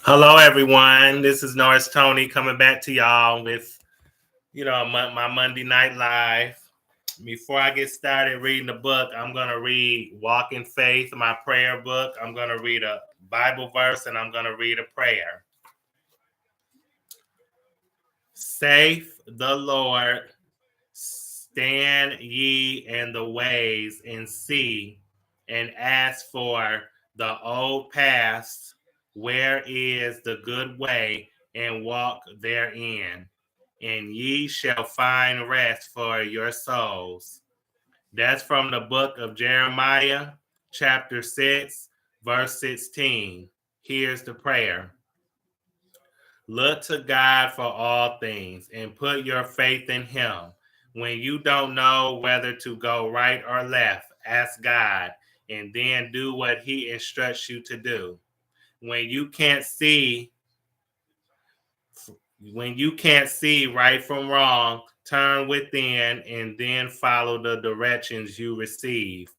Hello, everyone. This is Norris Tony coming back to y'all with, my Monday Night Live. Before I get started reading the book, I'm going to read Walk in Faith, my prayer book. I'm going to read a Bible verse and I'm going to read a prayer. Safe the Lord, stand ye in the ways and see, and ask for the old paths, where is the good way, and walk therein, and ye shall find rest for your souls. That's from the book of Jeremiah, chapter 6, verse 16. Here's the prayer. Look to God for all things and put your faith in Him. When you don't know whether to go right or left, ask God and then do what He instructs you to do. When you can't see right from wrong, turn within and then follow the directions you receive.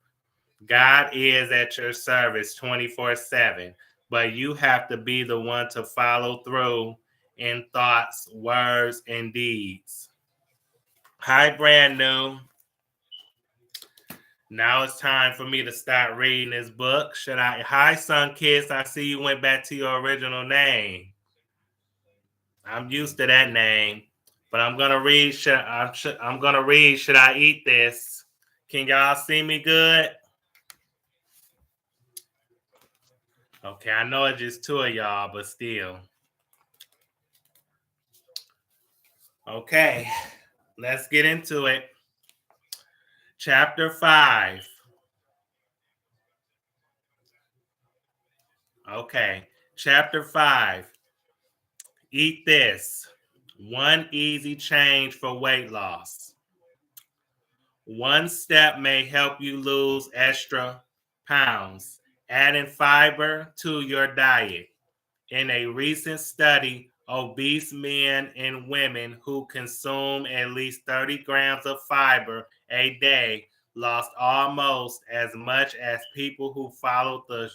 God is at your service 24/7, but you have to be the one to follow through in thoughts, words, and deeds. Hi, brand new. Now it's time for me to start reading this book. Hi, Sun Kiss. I see you went back to your original name. I'm used to that name, but I'm gonna read. I'm gonna read. Should I eat this? Can y'all see me good? Okay, I know it's just two of y'all, but still. Okay, let's get into it. Chapter 5. Okay, chapter 5. Eat this. One easy change for weight loss. One step may help you lose extra pounds, adding fiber to your diet. In a recent study, obese men and women who consume at least 30 grams of fiber a day lost almost as much as people who followed the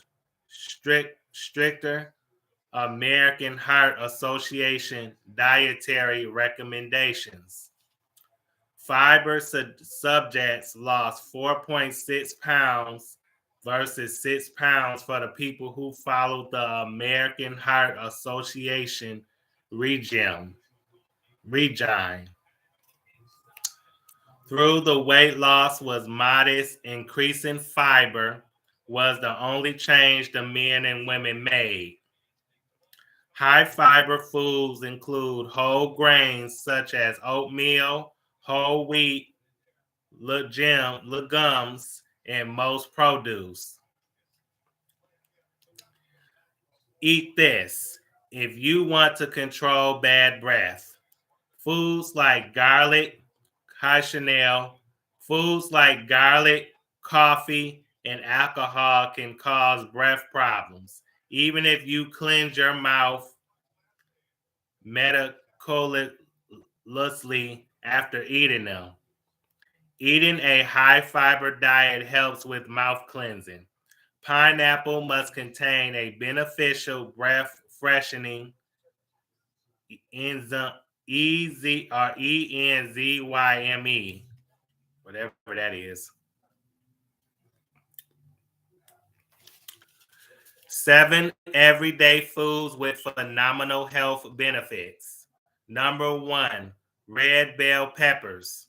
stricter American Heart Association dietary recommendations. Fiber subjects lost 4.6 pounds versus 6 pounds for the people who followed the American Heart Association regime. Through the weight loss was modest, increasing fiber was the only change the men and women made. High fiber foods include whole grains such as oatmeal, whole wheat, legumes, and most produce. Eat this if you want to control bad breath. Foods like garlic, coffee, and alcohol can cause breath problems. Even if you cleanse your mouth meticulously after eating them. Eating a high fiber diet helps with mouth cleansing. Pineapple must contain a beneficial breath freshening enzyme enzyme, whatever that is. 7 everyday foods with phenomenal health benefits. Number 1, red bell peppers.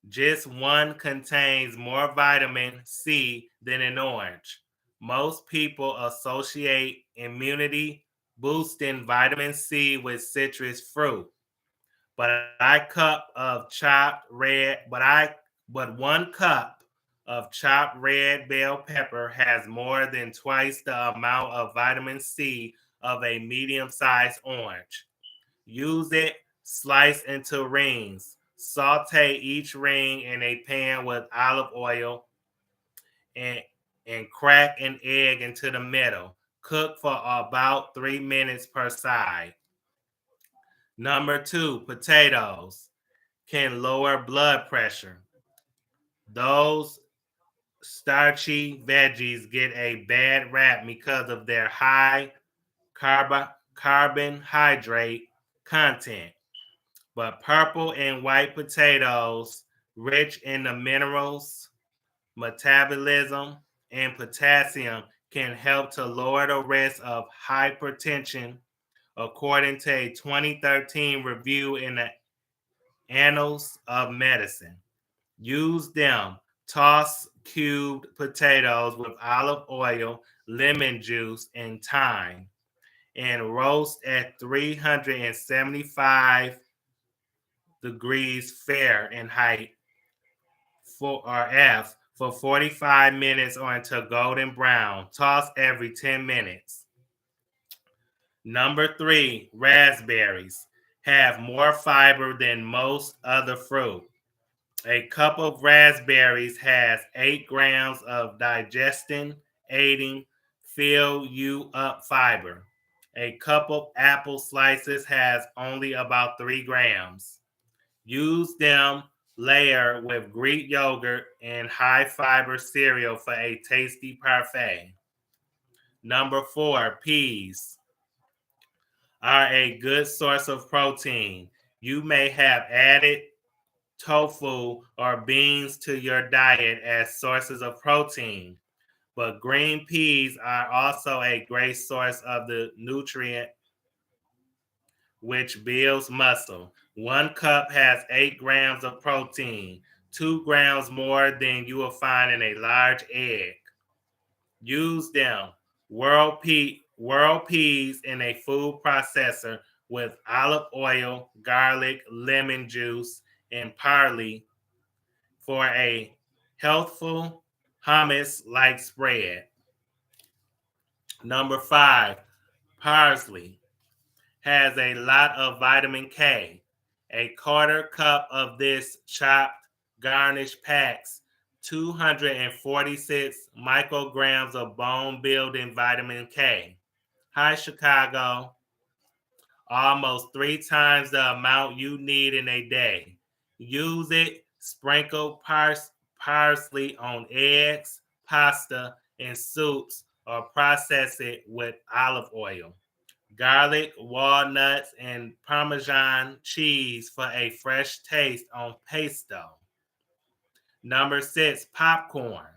Just one contains more vitamin C than an orange. Most people associate immunity boosting vitamin C with citrus fruit. But one cup of chopped red bell pepper has more than twice the amount of vitamin C of a medium-sized orange. Use it, slice into rings. Saute each ring in a pan with olive oil and, and crack an egg into the middle. Cook for about 3 minutes per side. Number 2, potatoes can lower blood pressure. Those starchy veggies get a bad rap because of their high carbohydrate content. But purple and white potatoes, rich in the minerals, metabolism, and potassium, can help to lower the risk of hypertension, according to a 2013 review in the Annals of Medicine. Use them. Toss cubed potatoes with olive oil, lemon juice, and thyme, and roast at 375 degrees Fahrenheit for 45 minutes or until golden brown. Toss every 10 minutes. Number 3, raspberries have more fiber than most other fruit. A cup of raspberries has 8 grams of digestion aiding fill you up fiber. A cup of apple slices has only about 3 grams. Use them layer with Greek yogurt and high fiber cereal for a tasty parfait. Number 4, peas are a good source of protein. You may have added tofu or beans to your diet as sources of protein, but green peas are also a great source of the nutrient which builds muscle. 1 cup has 8 grams of protein, 2 grams more than you will find in a large egg. Use them. Whirl peas in a food processor with olive oil, garlic, lemon juice, and parsley for a healthful hummus-like spread. Number 5, parsley has a lot of vitamin K. A quarter cup of this chopped garnish packs 246 micrograms of bone building vitamin K. Hi, Chicago. Almost 3 times the amount you need in a day. Use it, sprinkle parsley on eggs, pasta, and soups, or process it with olive oil, garlic, walnuts, and Parmesan cheese for a fresh taste on pesto. Number 6, popcorn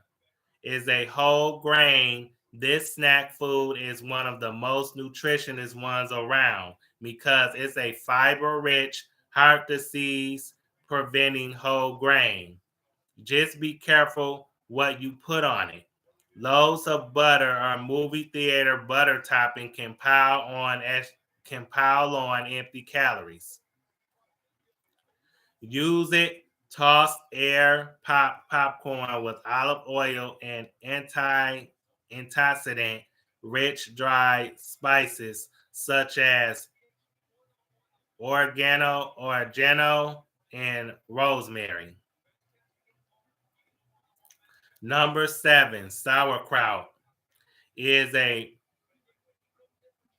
is a whole grain. This snack food is one of the most nutritious ones around because it's a fiber rich, heart disease preventing whole grain. Just be careful what you put on it. Loads of butter or movie theater butter topping can pile on empty calories. Use it. Toss air popcorn with olive oil and antioxidant rich dried spices such as oregano, and rosemary. Number 7, sauerkraut is a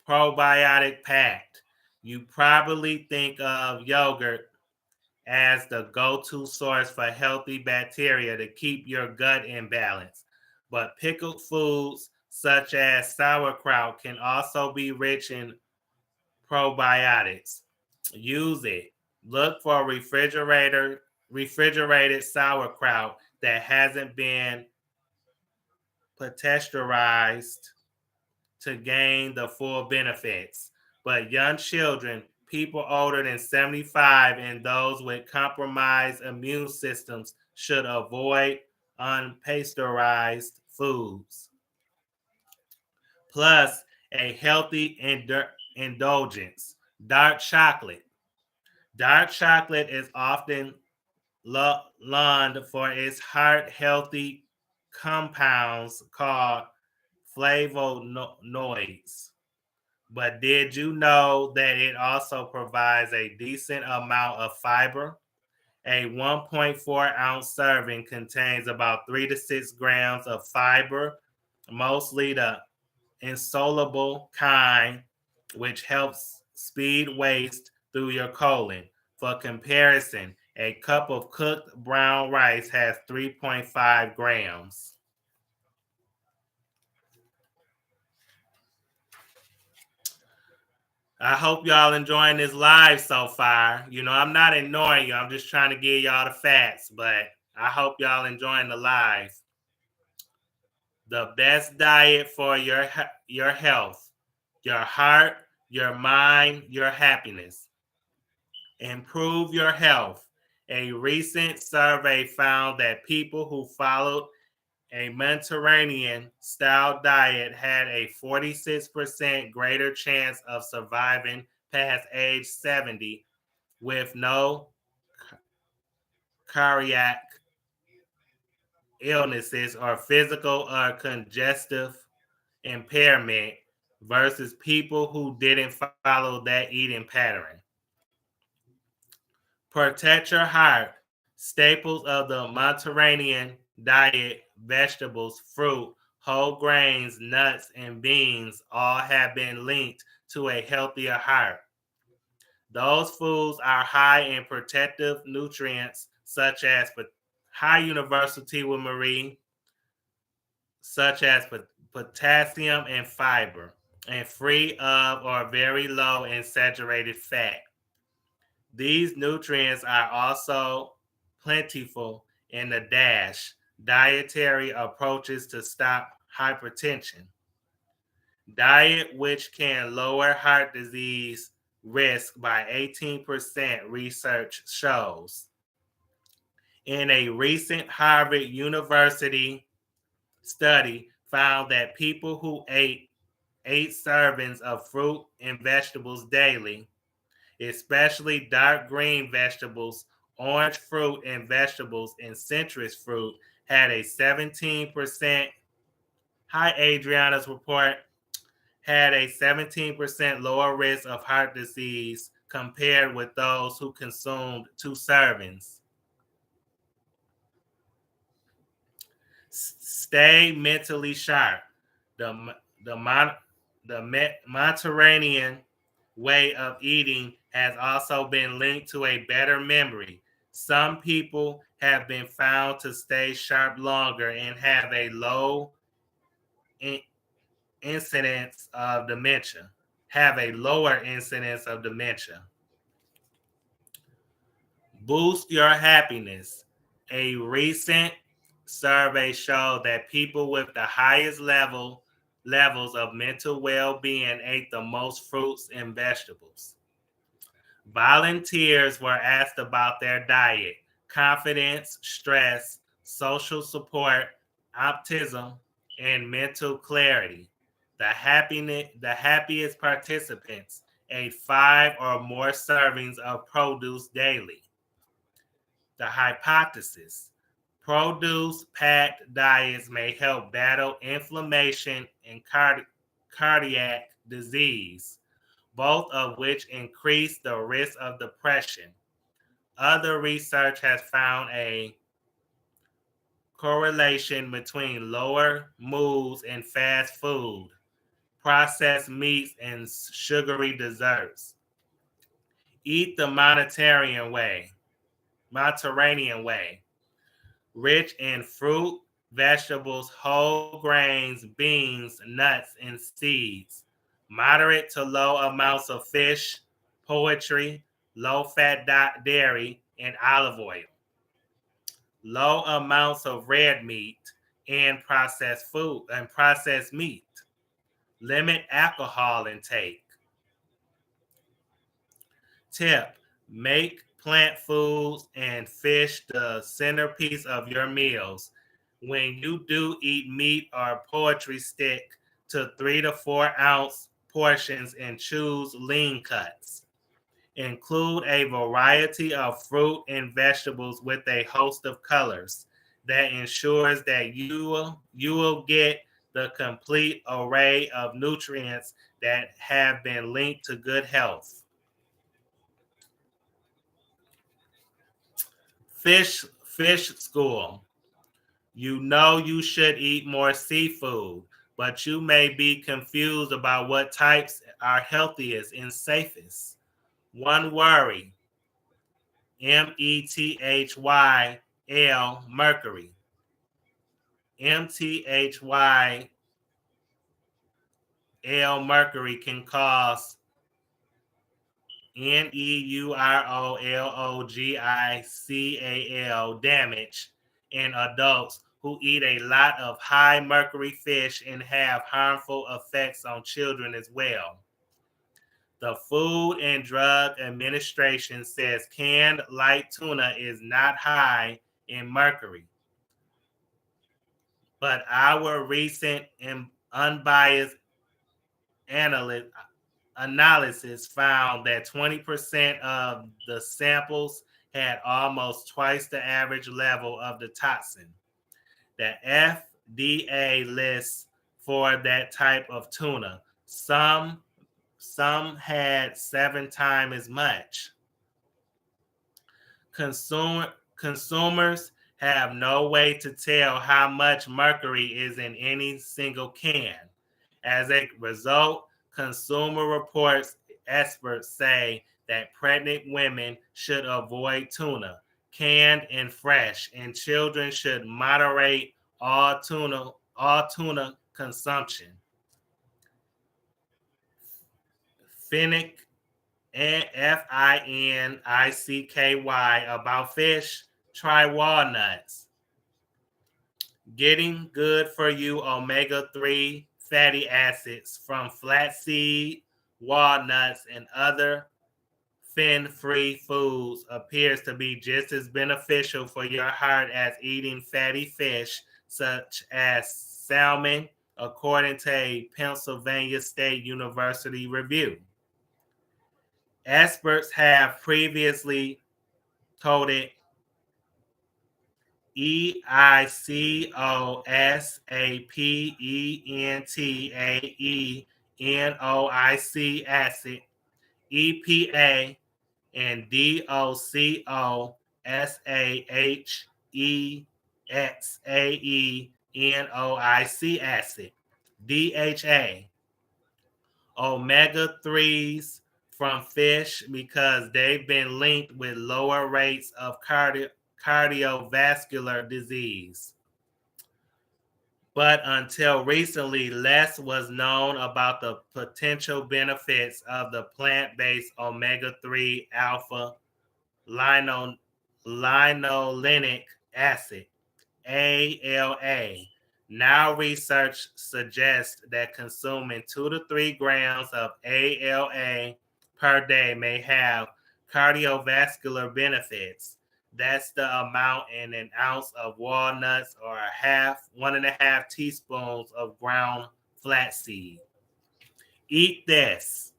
probiotic packed. You probably think of yogurt as the go-to source for healthy bacteria to keep your gut in balance. But pickled foods such as sauerkraut can also be rich in probiotics. Use it. Look for refrigerated sauerkraut that hasn't been pasteurized to gain the full benefits. But young children, people older than 75, and those with compromised immune systems should avoid unpasteurized foods. Plus, a healthy indulgence. Dark chocolate. Dark chocolate is often lauded for its heart healthy compounds called flavonoids. But did you know that it also provides a decent amount of fiber? A 1.4-ounce serving contains about 3 to 6 grams of fiber, mostly the insoluble kind, which helps speed waste through your colon. For comparison, a cup of cooked brown rice has 3.5 grams. I hope y'all enjoying this live so far. I'm not ignoring you. I'm just trying to give y'all the facts, but I hope y'all enjoying the live. The best diet for your health, your heart, your mind, your happiness. Improve your health. A recent survey found that people who followed a Mediterranean style diet had a 46% greater chance of surviving past age 70 with no cardiac illnesses or physical or congestive impairment versus people who didn't follow that eating pattern. Protect your heart. Staples of the Mediterranean diet, vegetables, fruit, whole grains, nuts, and beans all have been linked to a healthier heart. Those foods are high in protective nutrients such as high university with Marie, such as potassium and fiber, and free of or very low in saturated fat. These nutrients are also plentiful in the DASH, dietary approaches to stop hypertension, diet which can lower heart disease risk by 18%, research shows. In a recent Harvard University study found that people who ate 8 servings of fruit and vegetables daily, especially dark green vegetables, orange fruit and vegetables, and citrus fruit, had a 17%, hi Adriana's report, had a 17% lower risk of heart disease compared with those who consumed 2 servings. Stay mentally sharp. The, the Mediterranean way of eating has also been linked to a better memory. Some people have been found to stay sharp longer and have a low incidence of dementia, have a lower incidence of dementia. Boost your happiness. A recent survey showed that people with the highest levels of mental well-being ate the most fruits and vegetables. Volunteers were asked about their diet, confidence, stress, social support, optimism, and mental clarity. The happiest participants ate 5 or more servings of produce daily. The hypothesis: produce packed diets may help battle inflammation and cardiac disease, both of which increase the risk of depression. Other research has found a correlation between lower moods and fast food, processed meats, and sugary desserts. Eat the Mediterranean way, rich in fruit, vegetables, whole grains, beans, nuts, and seeds. Moderate to low amounts of fish, poultry, low-fat dairy, and olive oil. Low amounts of red meat and processed meat. Limit alcohol intake. Tip: make plant foods and fish the centerpiece of your meals. When you do eat meat or poultry, stick to 3 to 4 ounce portions and choose lean cuts. Include a variety of fruit and vegetables with a host of colors that ensures that you will get the complete array of nutrients that have been linked to good health. Fish school. You know you should eat more seafood, but you may be confused about what types are healthiest and safest. One worry: methyl mercury. Methyl mercury can cause Neurological damage in adults who eat a lot of high mercury fish and have harmful effects on children as well. The Food and Drug Administration says canned light tuna is not high in mercury, but our recent and unbiased analysis found that 20% of the samples had almost twice the average level of the toxin. The FDA lists for that type of tuna. Some had 7 times as much. Consumers have no way to tell how much mercury is in any single can. As a result, Consumer Reports experts say that pregnant women should avoid tuna, canned and fresh, and children should moderate all tuna consumption. Finnick, F-I-N-I-C-K-Y, about fish, try walnuts. Getting good for you omega-3 fatty acids from flaxseed, walnuts, and other fin-free foods appears to be just as beneficial for your heart as eating fatty fish such as salmon, according to a Pennsylvania State University review. Experts have previously coded EICOSAPENTAENOIC acid, EPA, and DOCOSAHEXAENOIC acid, DHA, omega-3s from fish because they've been linked with lower rates of cardiovascular disease. But until recently, less was known about the potential benefits of the plant-based omega-3 alpha linolenic acid, ALA. Now research suggests that consuming 2 to 3 grams of ALA per day may have cardiovascular benefits. That's the amount in an ounce of walnuts or 1.5 teaspoons of ground flaxseed. Eat this.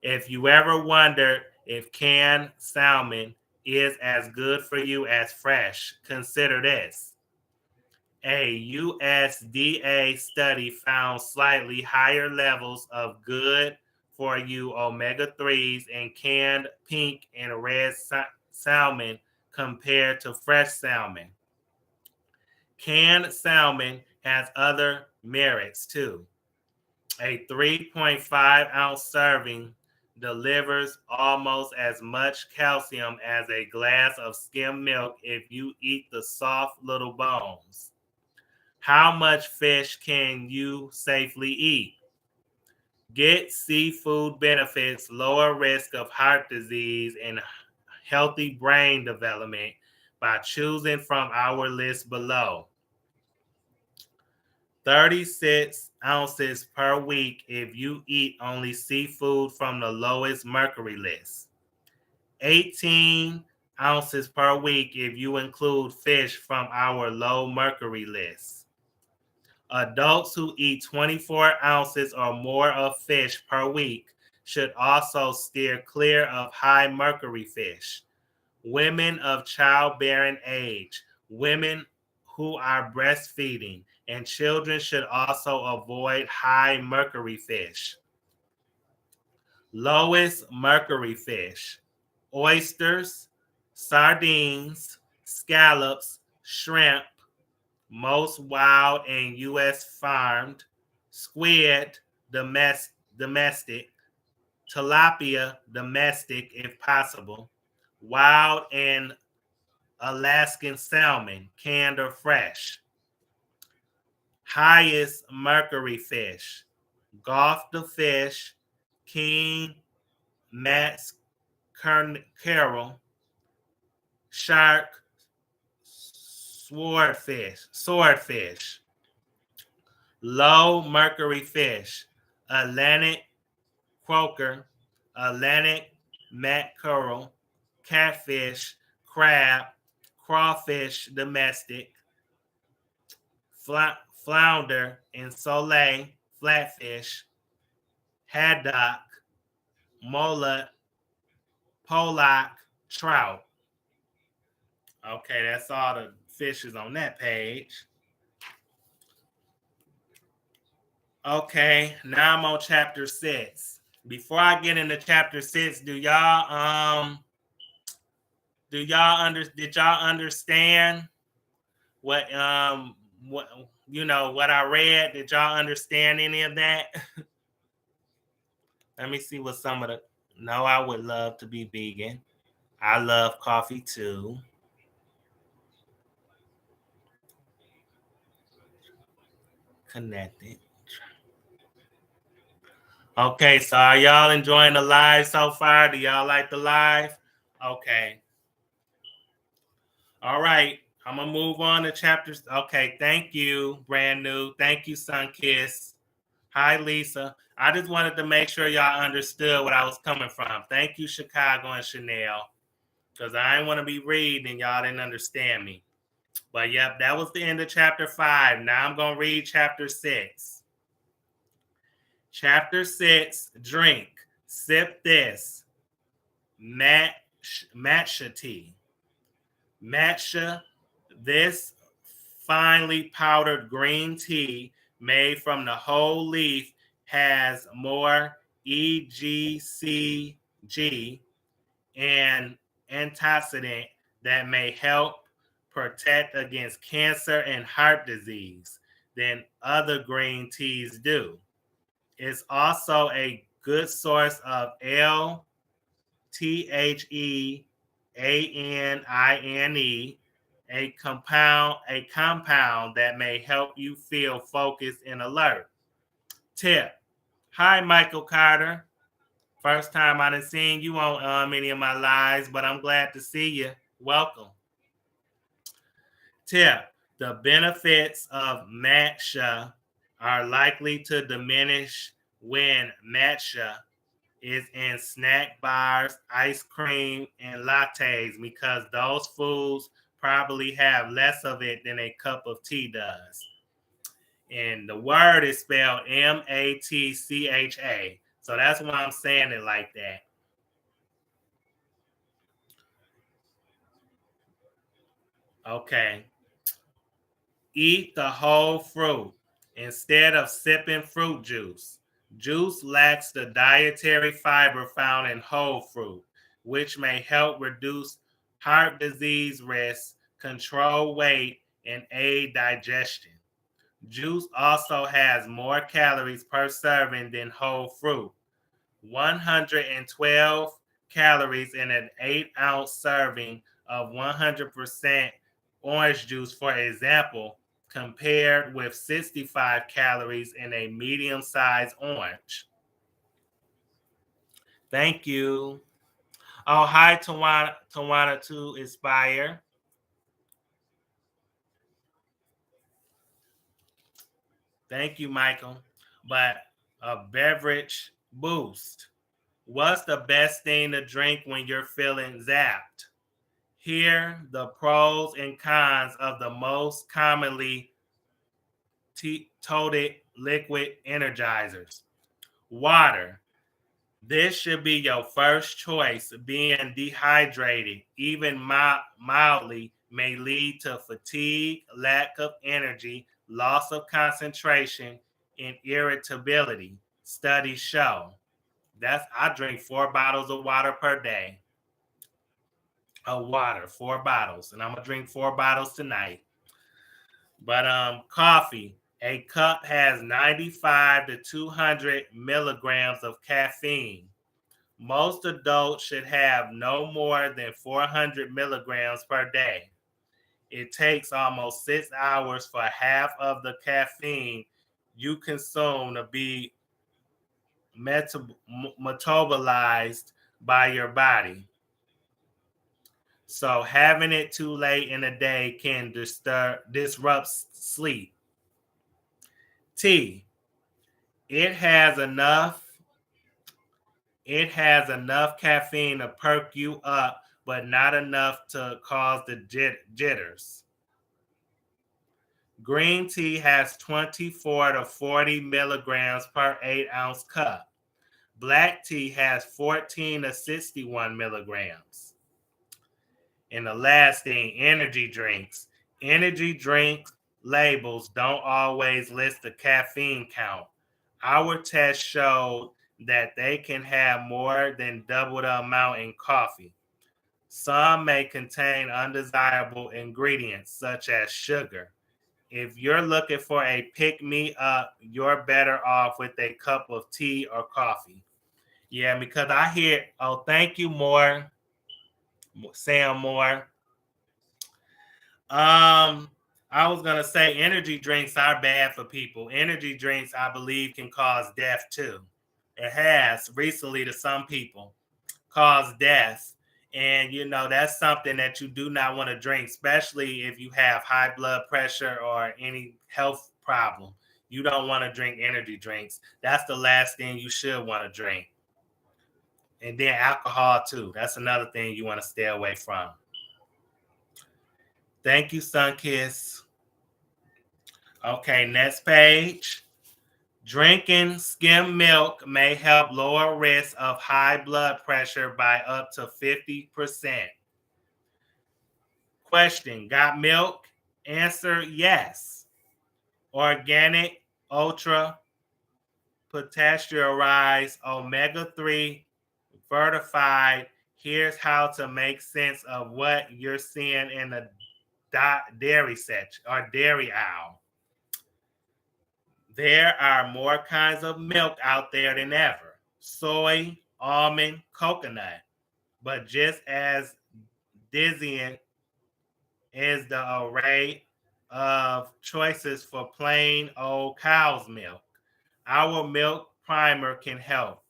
If you ever wondered if canned salmon is as good for you as fresh, consider this. A USDA study found slightly higher levels of good for you omega-3s in canned pink and red salmon compared to fresh salmon. Canned salmon has other merits too. A 3.5 ounce serving delivers almost as much calcium as a glass of skim milk if you eat the soft little bones. How much fish can you safely eat? Get seafood benefits, lower risk of heart disease, and healthy brain development by choosing from our list below. 36 ounces per week if you eat only seafood from the lowest mercury list. 18 ounces per week if you include fish from our low mercury list. Adults who eat 24 ounces or more of fish per week should also steer clear of high mercury fish. Women of childbearing age, women who are breastfeeding, and children should also avoid high mercury fish. Lowest mercury fish: oysters, sardines, scallops, shrimp, most wild and U.S. farmed, squid, domestic, tilapia, domestic if possible, wild and Alaskan salmon, canned or fresh. Highest mercury fish: Gulf fish, king, Carol, shark, swordfish, low mercury fish, Atlantic croaker, Atlantic mackerel, catfish, crab, crawfish domestic, flounder and soleil, flatfish, haddock, mullet, pollock, trout. Okay, that's all the fishes on that page. Okay, now I'm on chapter 6. Before I get into chapter 6, did y'all understand what what I read? Did y'all understand any of that? Let me see what some of the No, I would love to be vegan. I love coffee too. Connected. Okay, so are y'all enjoying the live so far? Do y'all like the live? Okay. All right. I'm gonna move on to chapters. Okay, thank you, brand new. Thank you, Sunkiss. Hi, Lisa. I just wanted to make sure y'all understood what I was coming from. Thank you, Chicago and Chanel. Because I didn't want to be reading and y'all didn't understand me. But yep, that was the end of chapter 5. Now I'm gonna read chapter 6. Chapter 6, drink. Sip this. Matcha tea. Matcha, this finely powdered green tea made from the whole leaf, has more EGCG, an antioxidant that may help protect against cancer and heart disease than other green teas do. It's also a good source of L-theanine, a compound that may help you feel focused and alert. Tip. Hi, Michael Carter. First time I done seen you on many of my lives, but I'm glad to see you. Welcome. Tip. The benefits of matcha are likely to diminish when matcha is in snack bars, ice cream, and lattes because those foods probably have less of it than a cup of tea does. And the word is spelled Matcha. So that's why I'm saying it like that. Okay. Eat the whole fruit instead of sipping fruit juice. Juice lacks the dietary fiber found in whole fruit, which may help reduce heart disease risk, control weight, and aid digestion. Juice also has more calories per serving than whole fruit. 112 calories in an 8-ounce serving of 100% orange juice, for example, compared with 65 calories in a medium-sized orange. Thank you. Oh, hi, Tawana to Inspire. Thank you, Michael. But a beverage boost. What's the best thing to drink when you're feeling zapped? Here, the pros and cons of the most commonly toted liquid energizers. Water. This should be your first choice. Being dehydrated, even mildly, may lead to fatigue, lack of energy, loss of concentration, and irritability. Studies show. I drink 4 bottles of water per day. Of water, 4 bottles, and I'm gonna drink 4 bottles tonight. But coffee, a cup has 95 to 200 milligrams of caffeine. Most adults should have no more than 400 milligrams per day. It takes almost 6 hours for half of the caffeine you consume to be metabolized by your body. So having it too late in the day can disrupt sleep. Tea. It has enough caffeine to perk you up, but not enough to cause the jitters. Green tea has 24 to 40 milligrams per 8-ounce cup. Black tea has 14 to 61 milligrams. And the last thing, energy drinks. Energy drink labels don't always list the caffeine count. Our test showed that they can have more than double the amount in coffee. Some may contain undesirable ingredients such as sugar. If you're looking for a pick-me-up, you're better off with a cup of tea or coffee. Yeah, because I hear, oh, thank you, Sam Moore. I was gonna say energy drinks are bad for people. Energy drinks, I believe, can cause death too. It has recently to some people caused death. And that's something that you do not want to drink, especially if you have high blood pressure or any health problem. You don't want to drink energy drinks. That's the last thing you should want to drink. And then alcohol too. That's another thing you want to stay away from. Thank you, Sunkiss. Okay, next page. Drinking skim milk may help lower risk of high blood pressure by up to 50%. Question, got milk? Answer, yes. Organic, ultra, pasteurized, omega-3, fortified. Here's how to make sense of what you're seeing in the dairy section or dairy aisle. There are more kinds of milk out there than ever. Soy, almond, coconut. But just as dizzying is the array of choices for plain old cow's milk. Our milk primer can help.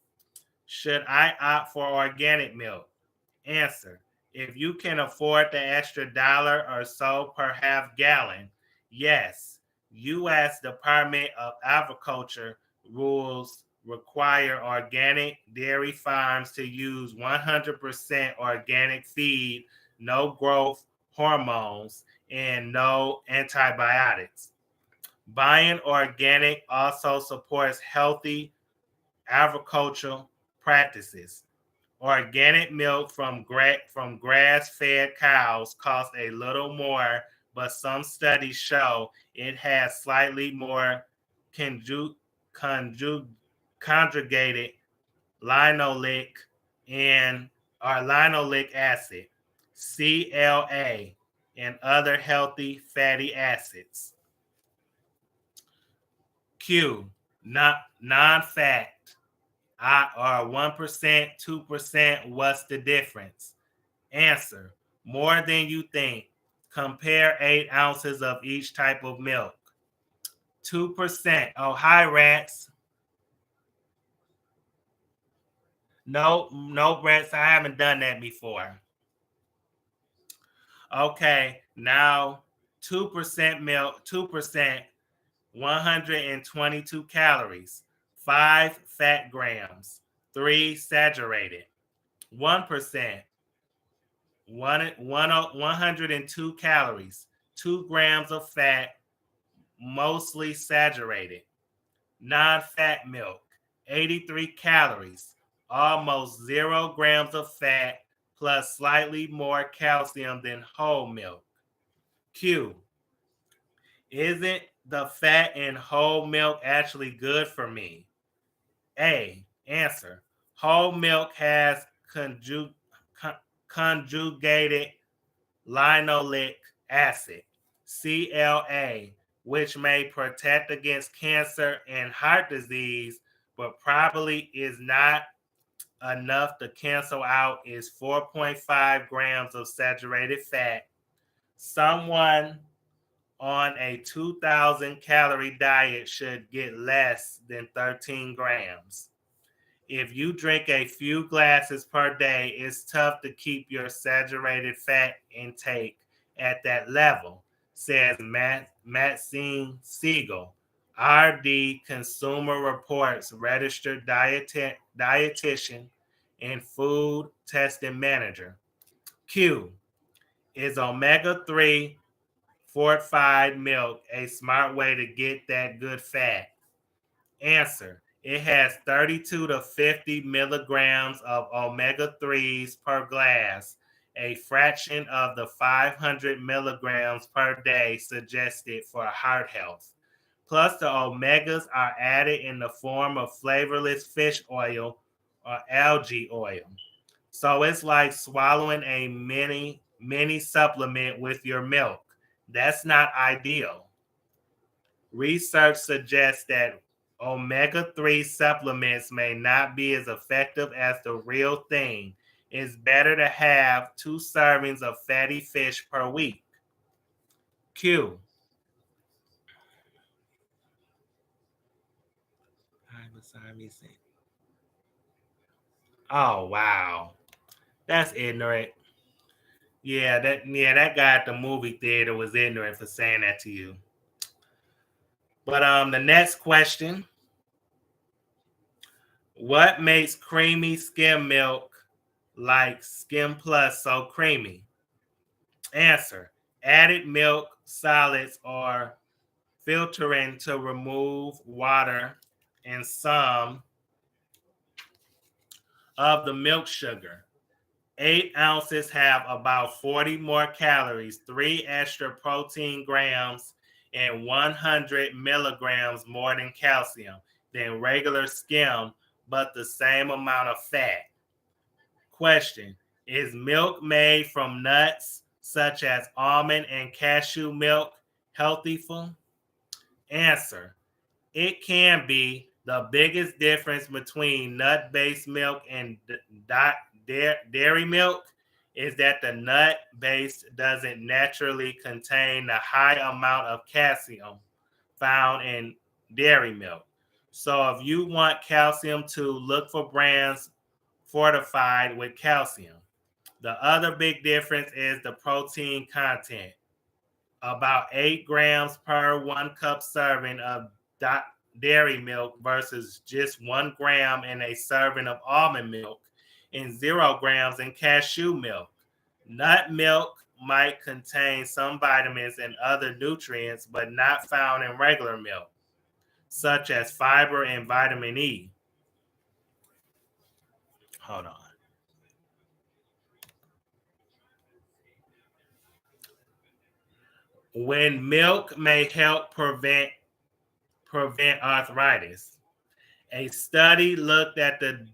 Should I opt for organic milk? Answer. If you can afford the extra $1 or so per half gallon, yes. U.S. Department of Agriculture rules require organic dairy farms to use 100% organic feed, no growth hormones, and no antibiotics. Buying organic also supports healthy agricultural practices. Organic milk from grass-fed cows costs a little more, but some studies show it has slightly more conjugated linoleic linoleic acid, CLA, and other healthy fatty acids. Q, non-fat. Or 1%, 2%, what's the difference? Answer, more than you think. Compare 8 ounces of each type of milk. 2%. Oh, hi, Rats. No, Rats, I haven't done that before. Okay, now 2% milk, 2%, 122 calories, 5 fat grams, 3 saturated. 1%, 102 calories, 2 grams of fat, mostly saturated. Non-fat milk, 83 calories, almost 0 grams of fat, plus slightly more calcium than whole milk. Q, isn't the fat in whole milk actually good for me? A, answer, whole milk has conjugated linoleic acid, CLA, which may protect against cancer and heart disease, but probably is not enough to cancel out its 4.5 grams of saturated fat. Someone on a 2,000 calorie diet should get less than 13 grams. If you drink a few glasses per day, it's tough to keep your saturated fat intake at that level, says Maxine Siegel, RD Consumer Reports registered dietitian and food testing manager. Q, is omega-3 fortified milk a smart way to get that good fat? Answer, it has 32 to 50 milligrams of omega-3s per glass, a fraction of the 500 milligrams per day suggested for heart health. Plus, the omegas are added in the form of flavorless fish oil or algae oil. So it's like swallowing a mini supplement with your milk. That's not ideal. Research suggests that omega-3 supplements may not be as effective as the real thing. It's better to have 2 servings of fatty fish per week. Q. Oh wow. That's ignorant. That guy at the movie theater was ignorant for saying that to you. But the next question, what makes creamy skim milk like Skim Plus so creamy? Answer, added milk solids or filtering to remove water and some of the milk sugar. 8 ounces have about 40 more calories, 3 extra protein grams, and 100 milligrams more than calcium than regular skim, but the same amount of fat. Question, is milk made from nuts such as almond and cashew milk healthful? Answer, it can be. The biggest difference between nut-based milk and dairy milk is that the nut-based doesn't naturally contain the high amount of calcium found in dairy milk. So if you want calcium to look for brands fortified with calcium. The other big difference is the protein content. About 8 grams per 1 cup serving of dairy milk versus just 1 gram in a serving of almond milk and 0 grams in cashew milk. Nut milk might contain some vitamins and other nutrients, but not found in regular milk, such as fiber and vitamin E. Hold on. When milk may help prevent arthritis. A study looked at the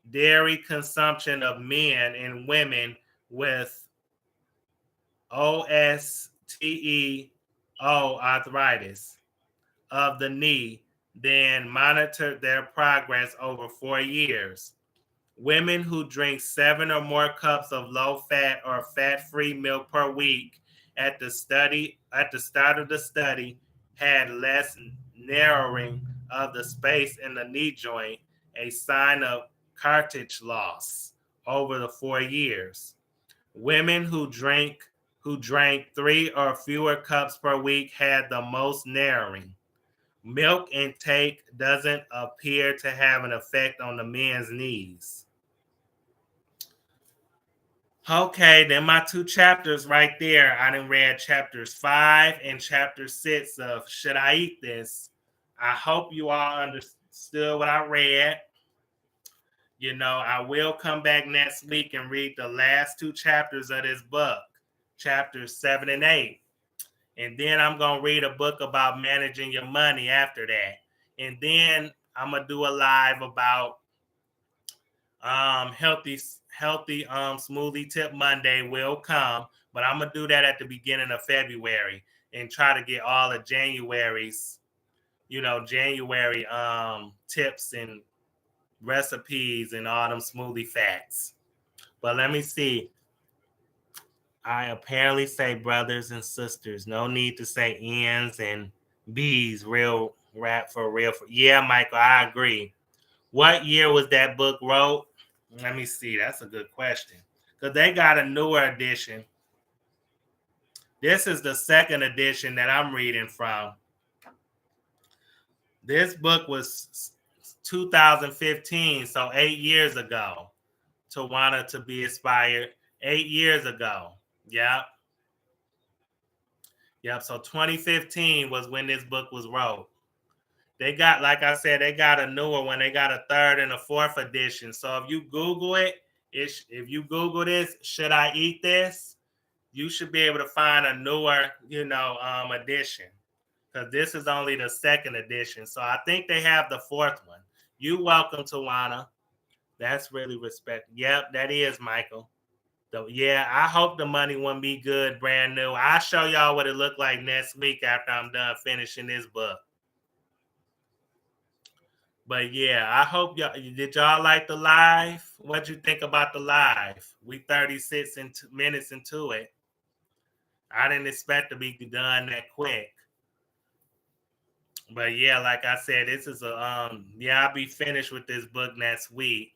dairy consumption of men and women with Osteoarthritis of the knee, then monitored their progress over 4 years. Women who drink 7 or more cups of low-fat or fat-free milk per week at the start of the study had less narrowing of the space in the knee joint, a sign of cartilage loss over the 4 years. Women who drank 3 or fewer cups per week had the most narrowing. Milk intake doesn't appear to have an effect on the men's knees. Okay, then my 2 chapters right there. I done read chapters 5 and chapter 6 of Should I Eat This? I hope you all understood what I read. I will come back next week and read the last 2 chapters of this book, chapters 7 and 8. And then I'm going to read a book about managing your money after that. And then I'm going to do a live about healthy smoothie tip Monday will come, but I'm gonna do that at the beginning of February and try to get all of January's January tips and recipes and all them smoothie facts. But let me see. I apparently say brothers and sisters. No need to say N's and B's. Real rap for real. Yeah, Michael, I agree. What year was that book wrote? Let me see. That's a good question. Because they got a newer edition. This is the second edition that I'm reading from. This book was 2015, so 8 years ago. Tawana to be inspired. 8 years ago. Yep. Yep. So 2015 was when this book was wrote. They got, like I said, they got a newer one. They got a third and a fourth edition. So if you Google it, if you Google this, should I eat this? You should be able to find a newer, edition. Because this is only the second edition. So I think they have the fourth one. You welcome, Tawana. That's really respect. Yep, that is Michael. So yeah, I hope the money won't be good, brand new. I'll show y'all what it looked like next week after I'm done finishing this book. But yeah, I hope y'all did y'all like the live? What'd you think about the live? We 36 minutes into it. I didn't expect to be done that quick. But yeah, like I said, this is I'll be finished with this book next week.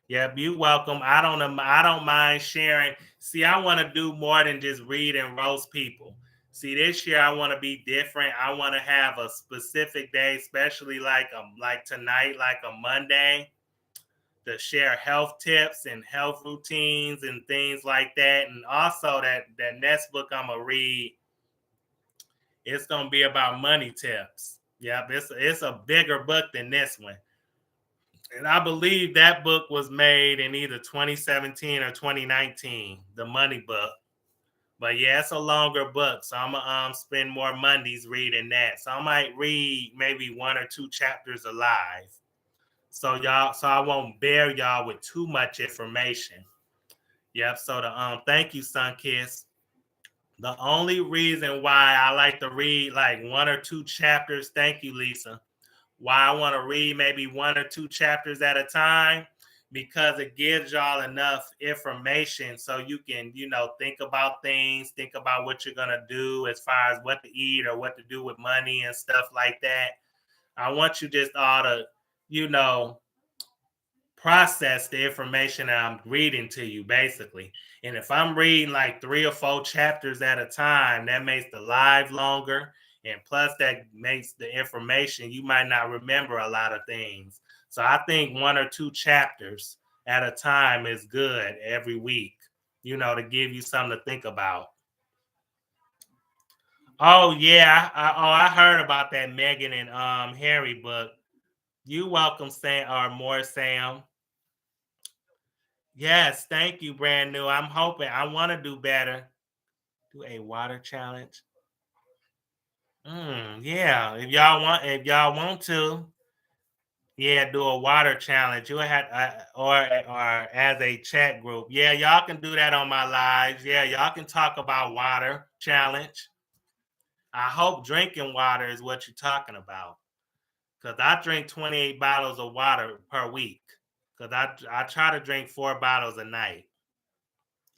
Yeah, you're welcome. I don't mind sharing. See, I want to do more than just read and roast people. See, this year I want to be different. I want to have a specific day, especially like tonight, like a Monday, to share health tips and health routines and things like that. And also that next book I'm gonna read, it's gonna be about money tips. Yep, it's a bigger book than this one. And I believe that book was made in either 2017 or 2019, the money book. But yeah, it's a longer book, so I'm gonna spend more Mondays reading that. So I might read maybe 1 or 2 chapters alive. So I won't bear y'all with too much information. Yep. So thank you, Sunkiss. The only reason why I like to read like 1 or 2 chapters, thank you, Lisa. Why I want to read maybe 1 or 2 chapters at a time, because it gives y'all enough information so you can, think about things, think about what you're going to do as far as what to eat or what to do with money and stuff like that. I want you just all to, process the information that I'm reading to you, basically. And if I'm reading like 3 or 4 chapters at a time, that makes the live longer. And plus, that makes the information, you might not remember a lot of things. So I think 1 or 2 chapters at a time is good every week, to give you something to think about. Oh, yeah. I heard about that Meghan and Harry book. You welcome, Sam, or more, Sam. Yes, thank you, brand new. I'm hoping I want to do better. Do a water challenge. Yeah, if y'all want to, yeah, do a water challenge. You have or as a chat group. Yeah, y'all can do that on my lives. Yeah, y'all can talk about water challenge. I hope drinking water is what you're talking about, because I drink 28 bottles of water per week. Because I try to drink 4 bottles a night.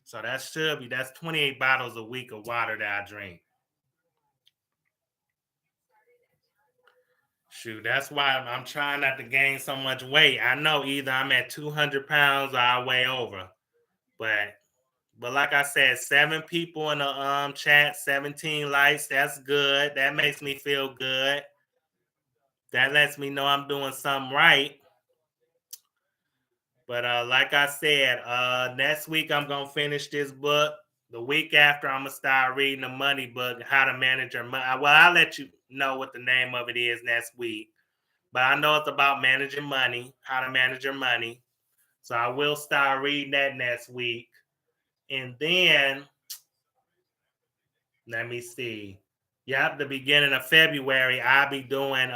So that's 28 bottles a week of water that I drink. Shoot, that's why I'm trying not to gain so much weight. I know either I'm at 200 pounds or I weigh over. But like I said, 7 people in the chat, 17 likes. That's good. That makes me feel good. That lets me know I'm doing something right. But like I said, next week I'm gonna finish this book. The week after, I'm gonna start reading the money book, How to Manage Your Money. Well, I'll let you know what the name of it is next week. But I know it's about managing money, how to manage your money. So I will start reading that next week. And then, let me see. Yep, the beginning of February, I'll be doing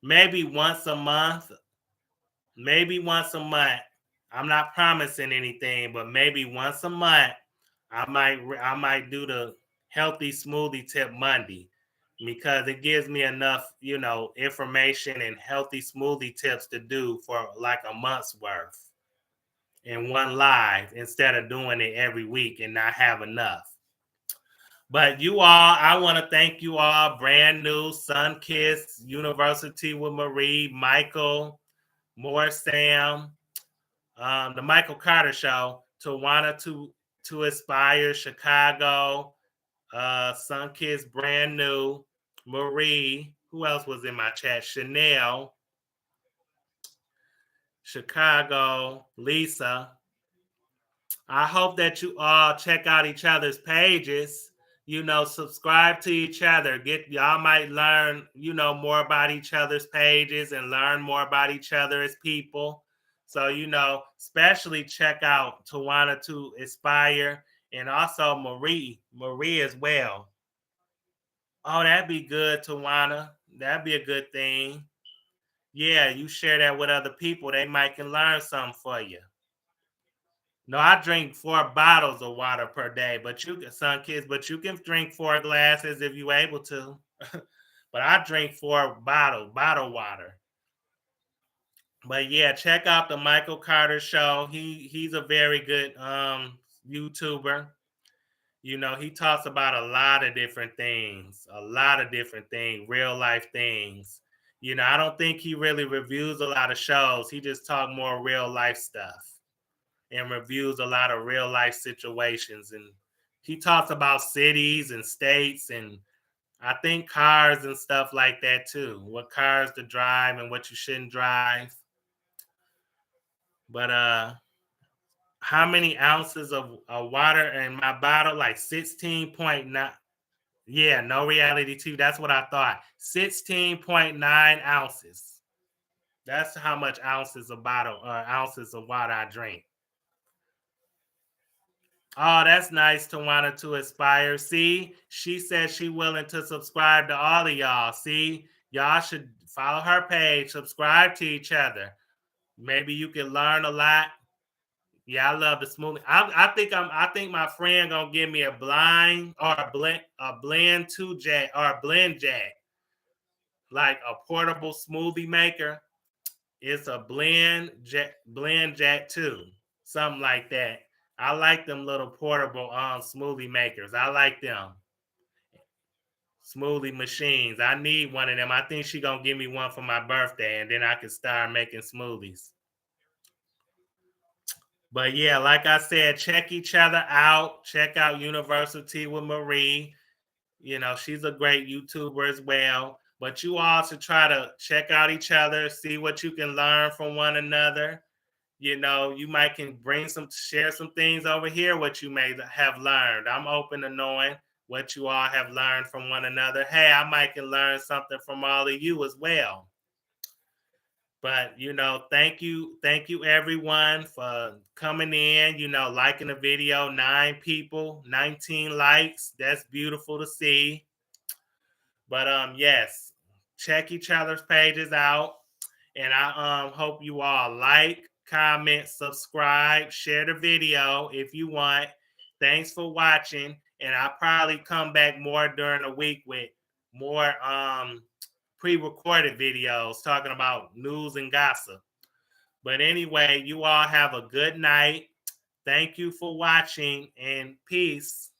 maybe once a month. Maybe once a month. I'm not promising anything, but maybe once a month, I might do the healthy smoothie tip Monday, because it gives me enough, information and healthy smoothie tips to do for like a month's worth in one live, instead of doing it every week and not have enough. But you all, I want to thank you all. Brand new Sun Kiss University with Marie, Michael, More Sam, the Michael Carter Show, Tawana to Aspire, Chicago, Sun Kiss Brand New, Marie. Who else was in my chat? Chanel, Chicago, Lisa. I hope that you all check out each other's pages. Subscribe to each other. Y'all might learn, more about each other's pages and learn more about each other as people. So, especially check out Tawana to Aspire and also Marie as well. Oh, that'd be good, Tawana. That'd be a good thing. Yeah, you share that with other people. They might can learn something for you. No, I drink 4 bottles of water per day, but some kids, but you can drink 4 glasses if you're able to. But I drink 4 bottle water. But yeah, check out the Michael Carter Show. He's a very good YouTuber. He talks about a lot of different things, real life things. I don't think he really reviews a lot of shows. He just talk more real life stuff and reviews a lot of real life situations. And he talks about cities and states and I think cars and stuff like that too. What cars to drive and what you shouldn't drive. But how many ounces of water in my bottle? Like 16.9. Yeah, no reality TV. That's what I thought. 16.9 ounces. That's how much ounces of water I drink. Oh, that's nice, Tawana to Aspire. See, she said she willing to subscribe to all of y'all. See, y'all should follow her page, subscribe to each other. Maybe you can learn a lot. Yeah, I love the smoothie. I think my friend gonna give me a blind or a blend 2 jack or a blend jack, like a portable smoothie maker. It's a blend jack 2, something like that. I like them little portable smoothie makers. I like them smoothie machines. I need one of them. I think she gonna give me one for my birthday, and then I can start making smoothies. But yeah, like I said, check each other out. Check out University with Marie. She's a great YouTuber as well. But you all should try to check out each other, see what you can learn from one another. You might can share some things over here, what you may have learned. I'm open to knowing what you all have learned from one another. Hey, I might can learn something from all of you as well. But thank you everyone for coming in, liking the video. 9 people, 19 likes. That's beautiful to see. But yes, check each other's pages out. And I hope you all like, comment, subscribe, share the video if you want. Thanks for watching. And I'll probably come back more during the week with more pre-recorded videos talking about news and gossip. But anyway, you all have a good night. Thank you for watching and peace.